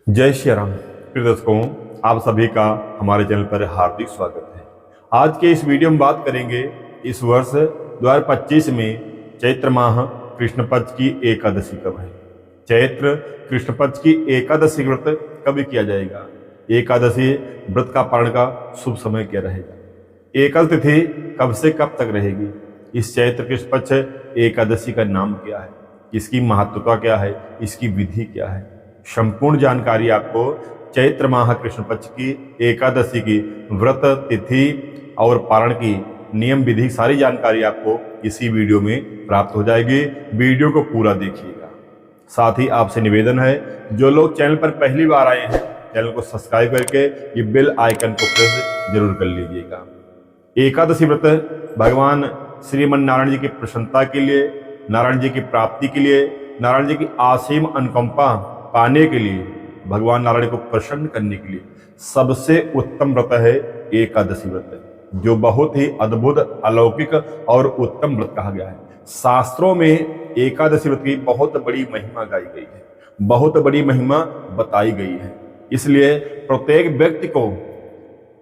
जय श्री राम। प्रिय दर्शकों, आप सभी का हमारे चैनल पर हार्दिक स्वागत है। आज के इस वीडियो में बात करेंगे इस वर्ष 2025 में चैत्र माह कृष्ण पक्ष की एकादशी कब है। चैत्र कृष्ण पक्ष की एकादशी व्रत कब किया जाएगा। एकादशी व्रत का पारण का शुभ समय क्या रहेगा। एकादशी तिथि कब से कब तक रहेगी। इस चैत्र कृष्ण पक्ष एकादशी का नाम क्या है, इसकी महत्वता क्या है, इसकी विधि क्या है। संपूर्ण जानकारी आपको चैत्र माह कृष्ण पक्ष की एकादशी की व्रत तिथि और पारण की नियम विधि सारी जानकारी आपको इसी वीडियो में प्राप्त हो जाएगी। वीडियो को पूरा देखिएगा। साथ ही आपसे निवेदन है, जो लोग चैनल पर पहली बार आए हैं चैनल को सब्सक्राइब करके ये बेल आइकन को प्रेस जरूर कर लीजिएगा। एकादशी व्रत भगवान श्रीमन नारायण जी की प्रसन्नता के लिए, नारायण जी की प्राप्ति के लिए, नारायण जी की असीम अनुकंपा पाने के लिए, भगवान नारायण को प्रसन्न करने के लिए सबसे उत्तम व्रत है एकादशी व्रत, जो बहुत ही अद्भुत, अलौकिक और उत्तम व्रत कहा गया है। शास्त्रों में एकादशी व्रत की बहुत बड़ी महिमा गाई गई है, बहुत बड़ी महिमा बताई गई है। इसलिए प्रत्येक व्यक्ति को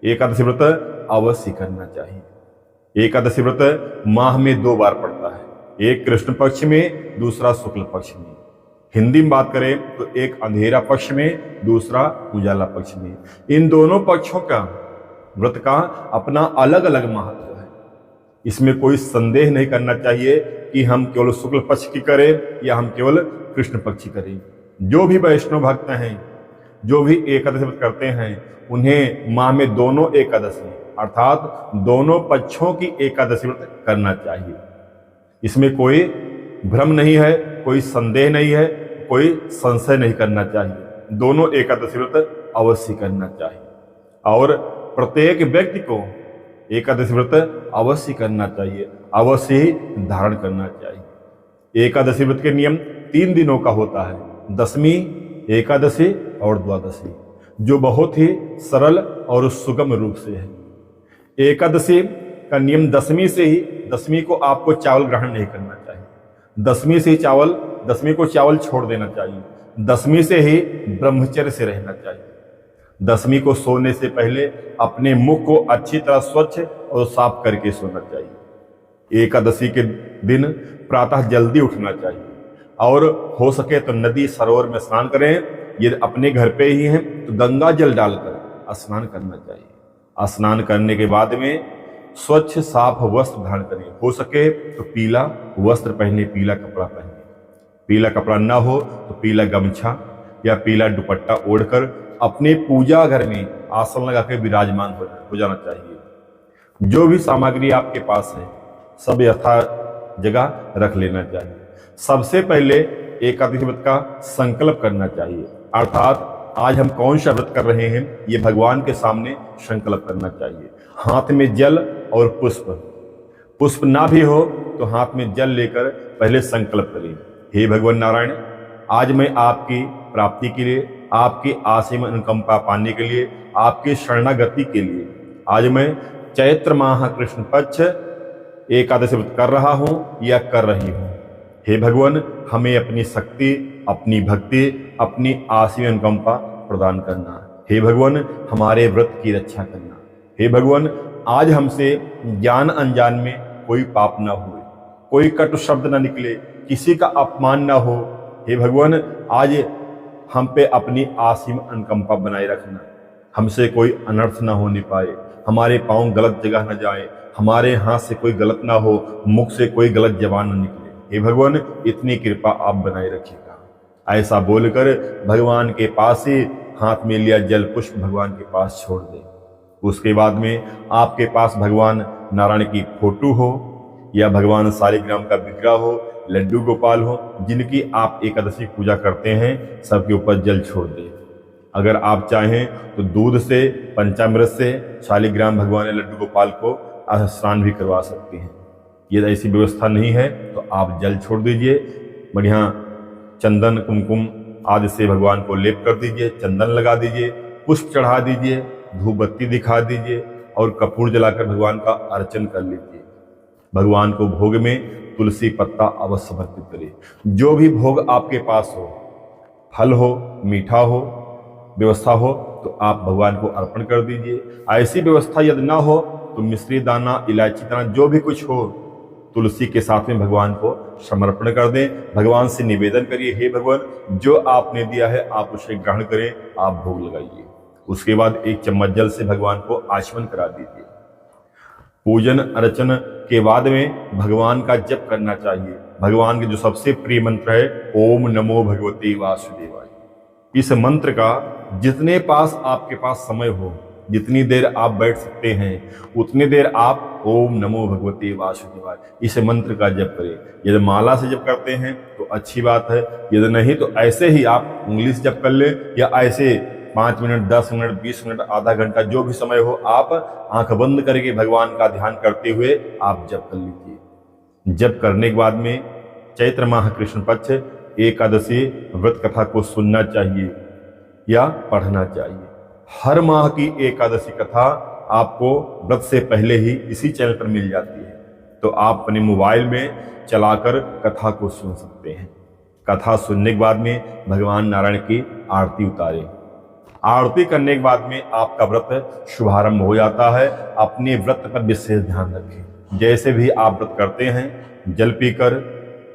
एकादशी व्रत अवश्य करना चाहिए। एकादशी व्रत माह में 2 बार पड़ता है, एक कृष्ण पक्ष में, दूसरा शुक्ल पक्ष में। हिंदी में बात करें तो एक अंधेरा पक्ष में, दूसरा उजाला पक्ष में। इन दोनों पक्षों का व्रत का अपना अलग अलग महत्व है। इसमें कोई संदेह नहीं करना चाहिए कि हम केवल शुक्ल पक्ष की करें या हम केवल कृष्ण पक्ष की करें। जो भी वैष्णव भक्त हैं, जो भी एकादशी व्रत करते हैं, उन्हें माह में दोनों एकादशी अर्थात दोनों पक्षों की एकादशी व्रत करना चाहिए। इसमें कोई भ्रम नहीं है, कोई संदेह नहीं है, कोई संशय नहीं करना चाहिए। दोनों एकादशी व्रत अवश्य करना चाहिए और प्रत्येक व्यक्ति को एकादशी व्रत अवश्य करना चाहिए, अवश्य ही धारण करना चाहिए। एकादशी व्रत के नियम 3 दिनों का होता है, दशमी, एकादशी और द्वादशी, जो बहुत ही सरल और सुगम रूप से है। एकादशी का नियम दशमी को आपको चावल ग्रहण नहीं करना चाहिए। दशमी को चावल छोड़ देना चाहिए। दशमी से ही ब्रह्मचर्य से रहना चाहिए। दशमी को सोने से पहले अपने मुख को अच्छी तरह स्वच्छ और साफ करके सोना चाहिए। एकादशी के दिन प्रातः जल्दी उठना चाहिए और हो सके तो नदी सरोवर में स्नान करें। यदि अपने घर पे ही हैं तो गंगा जल डालकर स्नान करना चाहिए। स्नान करने के बाद में स्वच्छ साफ वस्त्र धारण करें। हो सके तो पीला वस्त्र पहने, पीला कपड़ा पहने। पीला कपड़ा ना हो तो पीला गमछा या पीला दुपट्टा ओढ़कर अपने पूजा घर में आसन लगा के विराजमान हो जाना चाहिए। जो भी सामग्री आपके पास है सब यथा जगह रख लेना चाहिए। सबसे पहले एकादशी व्रत का संकल्प करना चाहिए, अर्थात आज हम कौन सा व्रत कर रहे हैं ये भगवान के सामने संकल्प करना चाहिए। हाथ में जल और पुष्प ना भी हो तो हाथ में जल लेकर पहले संकल्प करें। हे भगवान नारायण, आज मैं आपकी प्राप्ति के लिए, आपकी असीम अनुकंपा पाने के लिए, आपकी शरणागति के लिए आज मैं चैत्र माह कृष्ण पक्ष एकादशी व्रत कर रहा हूं या कर रही हूं। हे भगवान, हमें अपनी शक्ति, अपनी भक्ति, अपनी असीम अनुकंपा प्रदान करना। हे भगवान, हमारे व्रत की रक्षा करना। हे भगवान, आज हमसे ज्ञान अनजान में कोई पाप ना हुए, कोई कटु शब्द ना निकले, किसी का अपमान ना हो। हे भगवान, आज हम पे अपनी असीम अनुकंपा बनाए रखना। हमसे कोई अनर्थ ना होने पाए, हमारे पांव गलत जगह न जाए, हमारे हाथ से कोई गलत ना हो, मुख से कोई गलत जबान न निकले। हे भगवान, इतनी कृपा आप बनाए रखिएगा। ऐसा बोलकर भगवान के पास ही हाथ में लिया जल पुष्प भगवान के पास छोड़ दे। उसके बाद में आपके पास भगवान नारायण की फोटो हो या भगवान शालिग्राम का विग्रह हो, लड्डू गोपाल हो, जिनकी आप एकादशी पूजा करते हैं, सबके ऊपर जल छोड़ दें। अगर आप चाहें तो दूध से, पंचामृत से शालिग्राम भगवान या लड्डू गोपाल को स्नान भी करवा सकते हैं। यदि ऐसी व्यवस्था नहीं है तो आप जल छोड़ दीजिए। बढ़िया चंदन, कुमकुम आदि से भगवान को लेप कर दीजिए, चंदन लगा दीजिए, पुष्प चढ़ा दीजिए, धूप बत्ती दिखा दीजिए और कपूर जलाकर भगवान का अर्चन कर लीजिए। भगवान को भोग में तुलसी पत्ता अवश्य समर्पित करिए। जो भी भोग आपके पास हो, फल हो, मीठा हो, व्यवस्था हो तो आप भगवान को अर्पण कर दीजिए। ऐसी व्यवस्था यदि ना हो तो मिश्री दाना, इलायची दाना, जो भी कुछ हो तुलसी के साथ में भगवान को समर्पण कर दें। भगवान से निवेदन करिए, हे भगवान जो आपने दिया है आप उसे ग्रहण करें, आप भोग लगाइए। उसके बाद 1 चम्मच जल से भगवान को आचमन करा दीजिए। पूजन अर्चन के बाद में भगवान का जप करना चाहिए। भगवान के जो सबसे प्रिय मंत्र है, ओम नमो भगवते वासुदेवाय। इस मंत्र का जितने पास आपके पास समय हो, जितनी देर आप बैठ सकते हैं उतनी देर आप ओम नमो भगवते वासुदेवाय इस मंत्र का जप करें। यदि माला से जप करते हैं तो अच्छी बात है, यदि नहीं तो ऐसे ही आप उंगली से जप कर ले, या ऐसे 5 मिनट, 10 मिनट, 20 मिनट, आधा घंटा, जो भी समय हो आप आंख बंद करके भगवान का ध्यान करते हुए आप जप कर लीजिए। जप करने के बाद में चैत्र माह कृष्ण पक्ष एकादशी व्रत कथा को सुनना चाहिए या पढ़ना चाहिए। हर माह की एकादशी कथा आपको व्रत से पहले ही इसी चैनल पर मिल जाती है, तो आप अपने मोबाइल में चलाकर कथा को सुन सकते हैं। कथा सुनने के बाद में भगवान नारायण की आरती उतारें। आरती करने के बाद में आपका व्रत शुभारंभ हो जाता है। अपने व्रत पर विशेष ध्यान रखें। जैसे भी आप व्रत करते हैं, जल पीकर,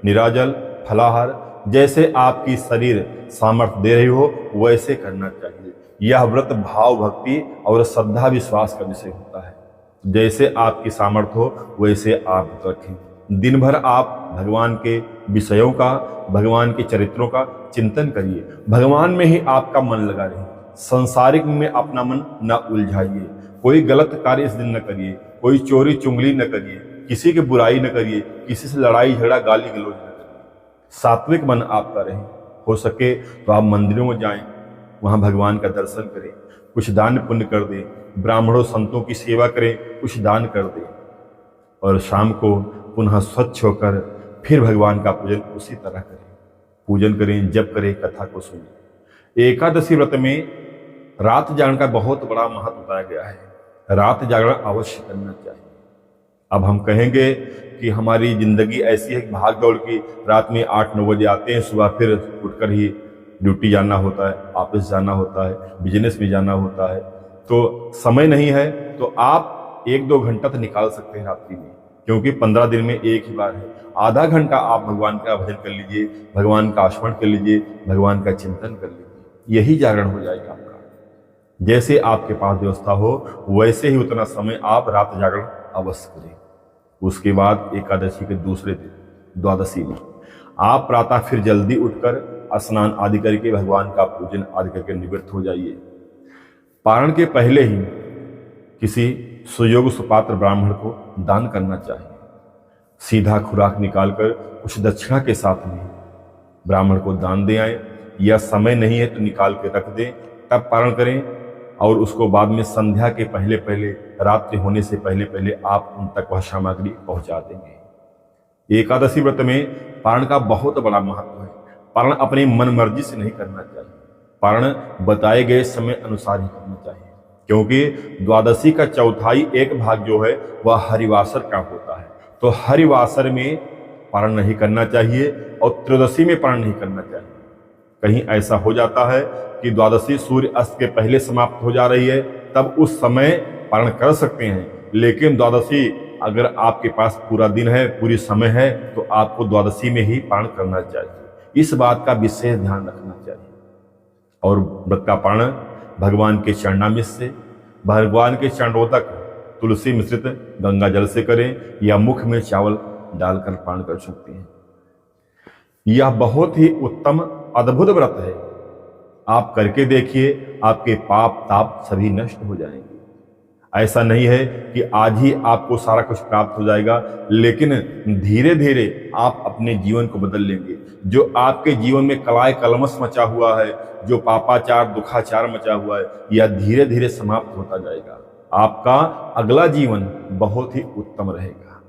निराजल, फलाहार, जैसे आपकी शरीर सामर्थ्य दे रही हो वैसे करना चाहिए। यह व्रत भाव, भक्ति और श्रद्धा विश्वास का विषय होता है। जैसे आपकी सामर्थ्य हो वैसे आप व्रत रखें। दिन भर आप भगवान के विषयों का, भगवान के चरित्रों का चिंतन करिए। भगवान में ही आपका मन लगा रहे। संसारिक में अपना मन न उलझाइए। कोई गलत कार्य इस दिन न करिए, कोई चोरी चुंगली न करिए, किसी की बुराई न करिए, किसी से लड़ाई झगड़ा गाली गलौज न करिए। सात्विक मन आपका रहे। हो सके तो आप मंदिरों में जाएं, वहां भगवान का दर्शन करें, कुछ दान पुण्य कर दें, ब्राह्मणों संतों की सेवा करें, कुछ दान कर दें, और शाम को पुनः स्वच्छ होकर फिर भगवान का पूजन उसी तरह करें। पूजन करें, जप करें, कथा को सुनें। एकादशी व्रत में रात जागरण का बहुत बड़ा महत्व बताया गया है। रात जागरण अवश्य करना चाहिए। अब हम कहेंगे कि हमारी जिंदगी ऐसी है कि भाग दौड़ की, रात में 8-9 बजे आते हैं, सुबह फिर उठकर ही ड्यूटी जाना होता है, ऑफिस जाना होता है, बिजनेस में जाना होता है, तो समय नहीं है। तो आप 1-2 घंटा तो निकाल सकते हैं रात्रि में, क्योंकि 15 दिन में एक ही बार है। आधा घंटा आप भगवान का भजन कर लीजिए, भगवान का स्मरण कर लीजिए, भगवान का चिंतन कर लीजिए, यही जागरण हो जाएगा आपका। जैसे आपके पास व्यवस्था हो वैसे ही उतना समय आप रात जागरण अवश्य करें। उसके बाद एकादशी के दूसरे दिन, द्वादशी में, आप प्रातः फिर जल्दी उठकर स्नान आदि करके भगवान का पूजन आदि करके निवृत्त हो जाइए। पारण के पहले ही किसी सुयोग्य सुपात्र ब्राह्मण को दान करना चाहिए। सीधा खुराक निकालकर कुछ दक्षिणा के साथ में ब्राह्मण को दान दे आए, या समय नहीं है तो निकाल के रख दें, तब पारण करें। और उसको बाद में संध्या के पहले पहले, रात्रि होने से पहले पहले आप उन तक वह सामग्री पहुंचा देंगे। एकादशी व्रत में पारण का बहुत बड़ा महत्व है। पारण अपनी मन मर्जी से नहीं करना चाहिए। पारण बताए गए समय अनुसार ही करना चाहिए, क्योंकि द्वादशी का चौथाई एक भाग जो है वह हरिवासर का होता है। तो हरिवासर में पारण नहीं करना चाहिए और त्रयोदशी में पारण नहीं करना चाहिए। कहीं ऐसा हो जाता है कि द्वादशी सूर्य अस्त के पहले समाप्त हो जा रही है, तब उस समय पारण कर सकते हैं, लेकिन द्वादशी अगर आपके पास पूरा दिन है, पूरी समय है, तो आपको द्वादशी में ही पारण करना चाहिए। इस बात का विशेष ध्यान रखना चाहिए। और व्रत का पारण भगवान के चरणामृत से, भगवान के चरणोदक तुलसी मिश्रित गंगा जल से करें, या मुख में चावल डालकर पारण कर सकते हैं। यह बहुत ही उत्तम अद्भुत व्रत है। आप करके देखिए, आपके पाप ताप सभी नष्ट हो जाएंगे। ऐसा नहीं है कि आज ही आपको सारा कुछ प्राप्त हो जाएगा, लेकिन धीरे धीरे आप अपने जीवन को बदल लेंगे। जो आपके जीवन में कलाय कलमस मचा हुआ है, जो पापाचार दुखाचार मचा हुआ है, यह धीरे धीरे समाप्त होता जाएगा। आपका अगला जीवन बहुत ही उत्तम रहेगा।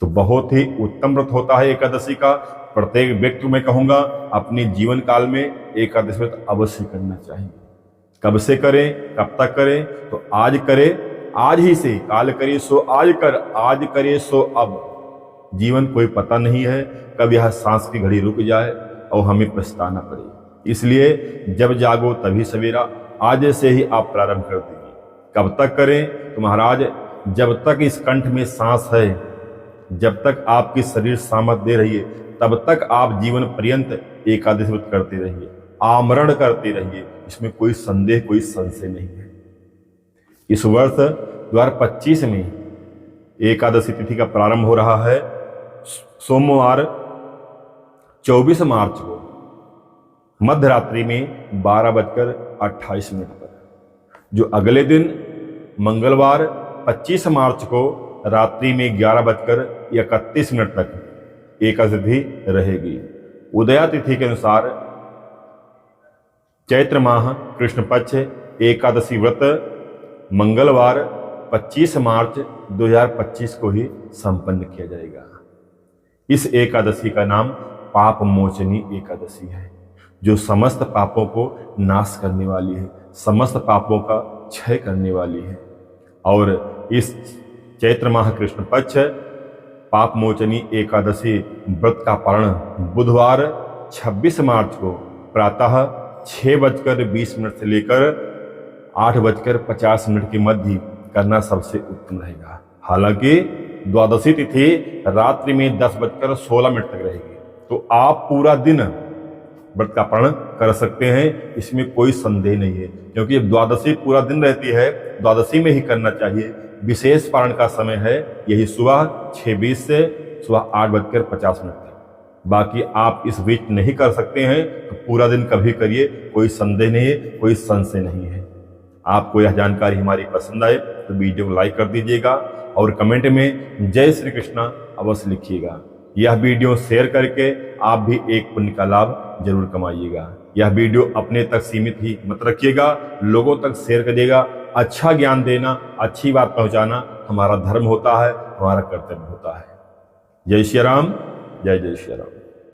तो बहुत ही उत्तम व्रत होता है एकादशी का। प्रत्येक व्यक्ति मैं कहूंगा अपने जीवन काल में एकादशी व्रत अवश्य करना चाहिए। कब से करें, कब तक करें? तो आज करें, आज ही से। काल करे सो आज कर, आज करे सो अब। जीवन कोई पता नहीं है, कब यह सांस की घड़ी रुक जाए और हमें पछताना पड़े। इसलिए जब जागो तभी सवेरा, आज से ही आप प्रारंभ कर दीजिए। कब तक करें? तो महाराज, जब तक इस कंठ में सांस है, जब तक आपकी शरीर सामर्थ दे रही है, तब तक आप जीवन पर्यंत एकादशी व्रत करते रहिए, आमरण करते रहिए। इसमें कोई संदेह, कोई संशय नहीं है। इस वर्ष 2025 में एकादशी तिथि का प्रारंभ हो रहा है सोमवार 24 मार्च को मध्य रात्रि में 12:28 पर, जो अगले दिन मंगलवार 25 मार्च को रात्रि में 11:31 तक एकादशी तिथि रहेगी। उदया तिथि के अनुसार चैत्र माह कृष्ण पक्ष एकादशी व्रत मंगलवार 25 मार्च 2025 को ही संपन्न किया जाएगा। इस एकादशी का नाम पाप मोचनी एकादशी है, जो समस्त पापों को नाश करने वाली है, समस्त पापों का क्षय करने वाली है। और इस चैत्र माह कृष्ण पक्ष पाप मोचनी एकादशी व्रत का पारण बुधवार 26 मार्च को प्रातः 6:20 से लेकर 8:50 के मध्य करना सबसे उत्तम रहेगा। हालांकि द्वादशी तिथि रात्रि में 10:16 तक रहेगी, तो आप पूरा दिन व्रत का पारण कर सकते हैं, इसमें कोई संदेह नहीं है। क्योंकि द्वादशी पूरा दिन रहती है, द्वादशी में ही करना चाहिए। विशेष पारण का समय है यही सुबह 6:20 से सुबह 8:50 तक। बाकी आप इस बीच नहीं कर सकते हैं तो पूरा दिन कभी करिए, कोई संदेह नहीं है, कोई संशय नहीं है। आपको यह जानकारी हमारी पसंद आए तो वीडियो को लाइक कर दीजिएगा और कमेंट में जय श्री कृष्णा अवश्य लिखिएगा। यह वीडियो शेयर करके आप भी एक पुण्य का लाभ जरूर कमाइएगा। यह वीडियो अपने तक सीमित ही मत रखिएगा, लोगों तक शेयर करिएगा। अच्छा ज्ञान देना, अच्छी बात पहुंचाना हमारा धर्म होता है, हमारा कर्तव्य होता है। जय श्री राम, जय जय श्री राम।